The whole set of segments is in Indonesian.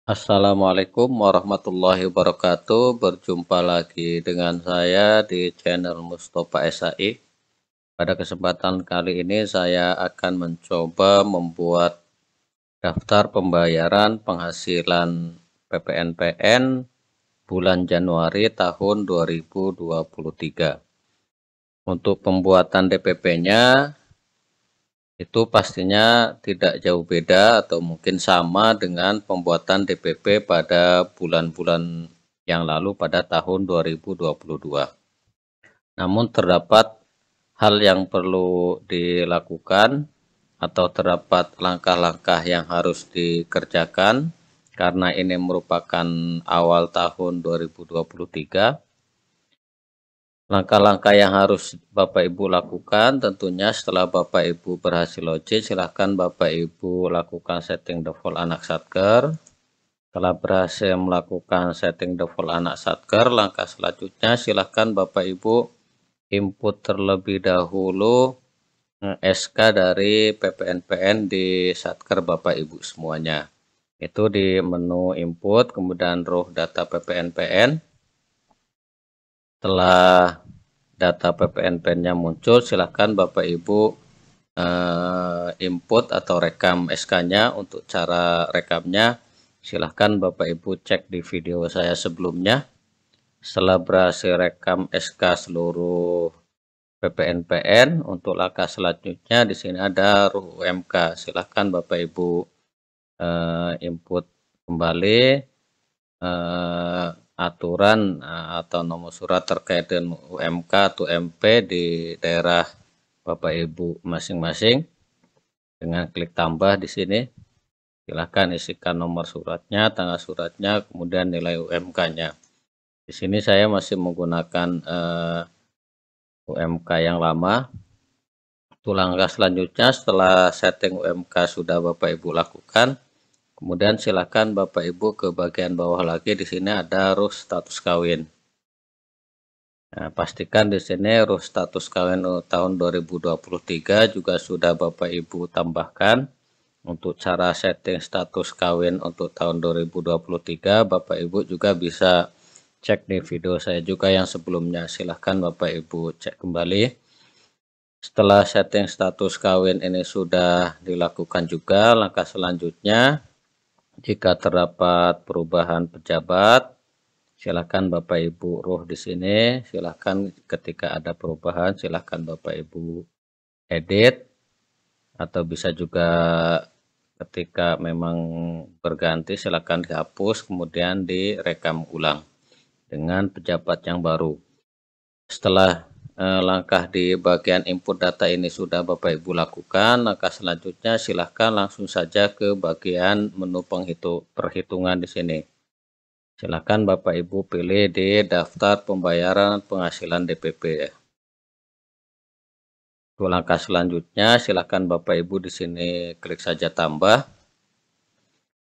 Assalamualaikum warahmatullahi wabarakatuh. Berjumpa lagi dengan saya di channel Mustafa SAI. Pada kesempatan kali ini saya akan mencoba membuat daftar pembayaran penghasilan PPNPN bulan Januari tahun 2023. Untuk pembuatan DPP-nya itu pastinya tidak jauh beda atau mungkin sama dengan pembuatan DPP pada bulan-bulan yang lalu pada tahun 2022. Namun terdapat hal yang perlu dilakukan atau terdapat langkah-langkah yang harus dikerjakan karena ini merupakan awal tahun 2023. Langkah-langkah yang harus Bapak Ibu lakukan tentunya setelah Bapak Ibu berhasil login, silahkan Bapak Ibu lakukan setting default anak satker. Setelah berhasil melakukan setting default anak satker, langkah selanjutnya silahkan Bapak Ibu input terlebih dahulu SK dari PPNPN di satker Bapak Ibu semuanya. Itu di menu input, kemudian row data PPNPN. Setelah data PPNPN-nya muncul, silahkan Bapak Ibu input atau rekam SK-nya. Untuk cara rekamnya, silahkan Bapak Ibu cek di video saya sebelumnya. Setelah berhasil rekam SK seluruh PPNPN, untuk langkah selanjutnya di sini ada UMK. Silahkan Bapak Ibu input kembali aturan atau nomor surat terkait dengan UMK atau MP di daerah Bapak Ibu masing-masing dengan klik tambah di sini. Silahkan isikan nomor suratnya, tanggal suratnya, kemudian nilai UMK-nya. Di sini saya masih menggunakan UMK yang lama. Itu langkah selanjutnya setelah setting UMK sudah Bapak Ibu lakukan. Kemudian silakan Bapak Ibu ke bagian bawah lagi, di sini ada urus status kawin. Nah, pastikan di sini urus status kawin tahun 2023 juga sudah Bapak Ibu tambahkan. Untuk cara setting status kawin untuk tahun 2023, Bapak Ibu juga bisa cek di video saya juga yang sebelumnya. Silahkan Bapak Ibu cek kembali. Setelah setting status kawin ini sudah dilakukan juga, langkah selanjutnya jika terdapat perubahan pejabat, silakan Bapak Ibu ruh di sini. Silakan ketika ada perubahan, silakan Bapak Ibu edit, atau bisa juga ketika memang berganti silakan dihapus kemudian direkam ulang dengan pejabat yang baru. Setelah langkah di bagian input data ini sudah Bapak Ibu lakukan, langkah selanjutnya silahkan langsung saja ke bagian menu perhitungan di sini. Silakan Bapak Ibu pilih di daftar pembayaran penghasilan DPP. Untuk langkah selanjutnya silakan Bapak Ibu di sini klik saja tambah.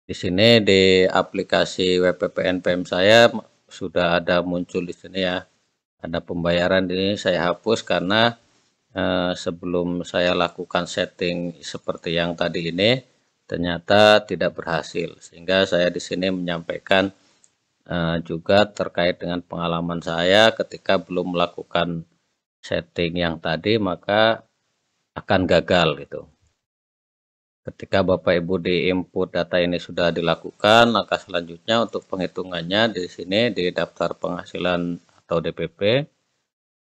Di sini di aplikasi WPPN-PM saya sudah ada muncul di sini ya. Ada pembayaran ini saya hapus karena sebelum saya lakukan setting seperti yang tadi ini ternyata tidak berhasil, sehingga saya di sini menyampaikan juga terkait dengan pengalaman saya ketika belum melakukan setting yang tadi maka akan gagal gitu. Ketika Bapak Ibu di input data ini sudah dilakukan, langkah selanjutnya untuk penghitungannya di sini di daftar penghasilan atau DPP.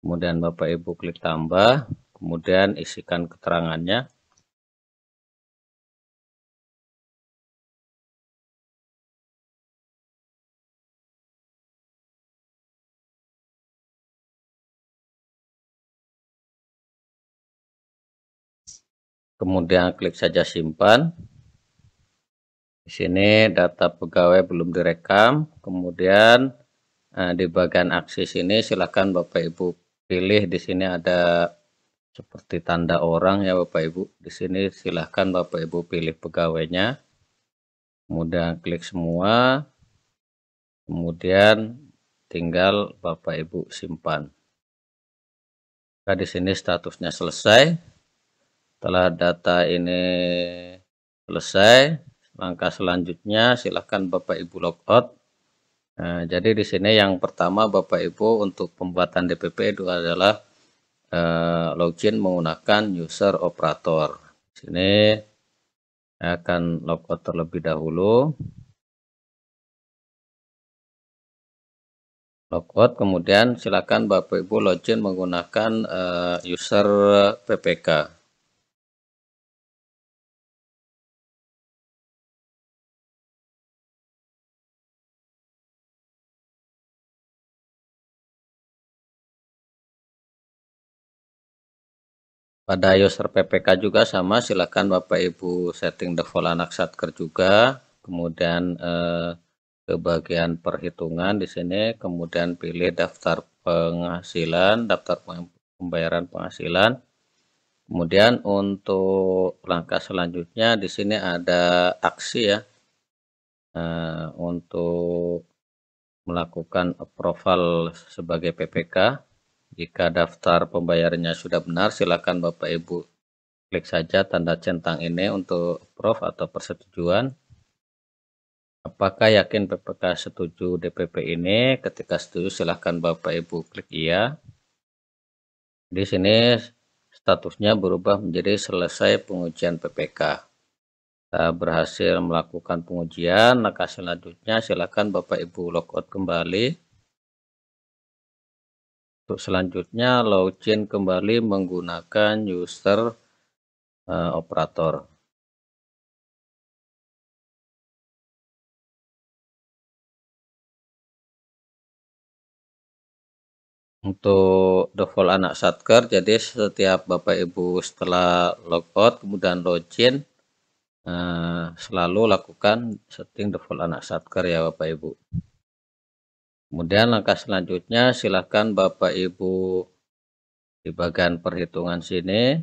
Kemudian Bapak Ibu klik tambah, kemudian isikan keterangannya. Kemudian klik saja simpan. Di sini data pegawai belum direkam. Kemudian di bagian aksi sini silakan Bapak Ibu pilih, di sini ada seperti tanda orang ya Bapak Ibu. Di sini silakan Bapak Ibu pilih pegawainya. Kemudian klik semua. Kemudian tinggal Bapak Ibu simpan. Nah, di sini statusnya selesai. Setelah data ini selesai, langkah selanjutnya silakan Bapak Ibu logout. Nah, jadi di sini yang pertama Bapak Ibu untuk pembuatan DPP itu adalah login menggunakan user operator. Di sini saya akan logout terlebih dahulu. Logout, kemudian silakan Bapak Ibu login menggunakan user PPK. Pada user PPK juga sama, silakan Bapak Ibu setting default anak satker juga, kemudian ke bagian perhitungan di sini, kemudian pilih daftar penghasilan, daftar pembayaran penghasilan. Kemudian untuk langkah selanjutnya di sini ada aksi ya, untuk melakukan approval sebagai PPK. Jika daftar pembayarannya sudah benar, silakan Bapak Ibu klik saja tanda centang ini untuk approve atau persetujuan. Apakah yakin PPK setuju DPP ini? Ketika setuju, silakan Bapak Ibu klik iya. Di sini statusnya berubah menjadi selesai pengujian PPK. Kita berhasil melakukan pengujian. Langkah selanjutnya silakan Bapak Ibu logout kembali. Untuk selanjutnya login kembali menggunakan user operator. Untuk default anak satker, jadi setiap Bapak Ibu setelah logout kemudian login, selalu lakukan setting default anak satker ya Bapak Ibu. Kemudian langkah selanjutnya silakan Bapak Ibu di bagian perhitungan sini,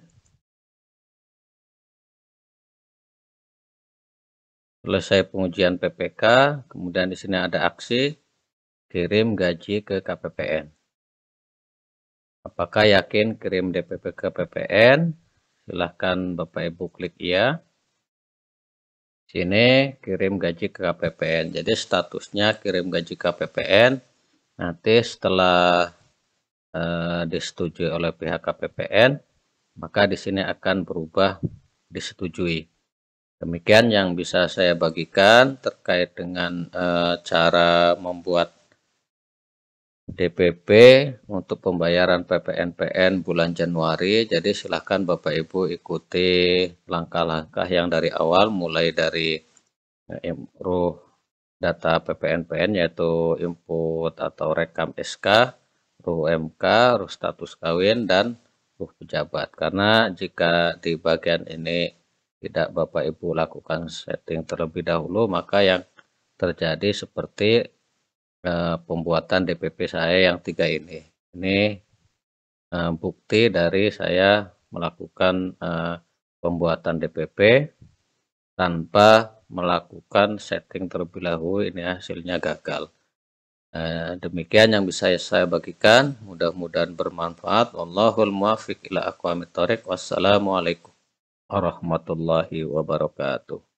selesai pengujian PPK, kemudian di sini ada aksi kirim gaji ke KPPN. Apakah yakin kirim DPP ke PPN? Silahkan Bapak Ibu klik iya. Sini kirim gaji ke KPPN. Jadi statusnya kirim gaji ke KPPN. Nanti setelah disetujui oleh pihak KPPN, maka di sini akan berubah disetujui. Demikian yang bisa saya bagikan terkait dengan cara membuat DPP untuk pembayaran PPNPN bulan Januari. Jadi silahkan Bapak Ibu ikuti langkah-langkah yang dari awal, mulai dari improve data PPNPN yaitu input atau rekam SK, RUMK, status kawin, dan pejabat. Karena jika di bagian ini tidak Bapak Ibu lakukan setting terlebih dahulu, maka yang terjadi seperti pembuatan DPP saya yang 3 ini. Ini bukti dari saya melakukan pembuatan DPP tanpa melakukan setting terlebih dahulu, ini hasilnya gagal. Demikian yang bisa saya bagikan, mudah-mudahan bermanfaat. Wallahul muwaffiq ila aqwamit thoriq. Wassalamualaikum warahmatullahi wabarakatuh.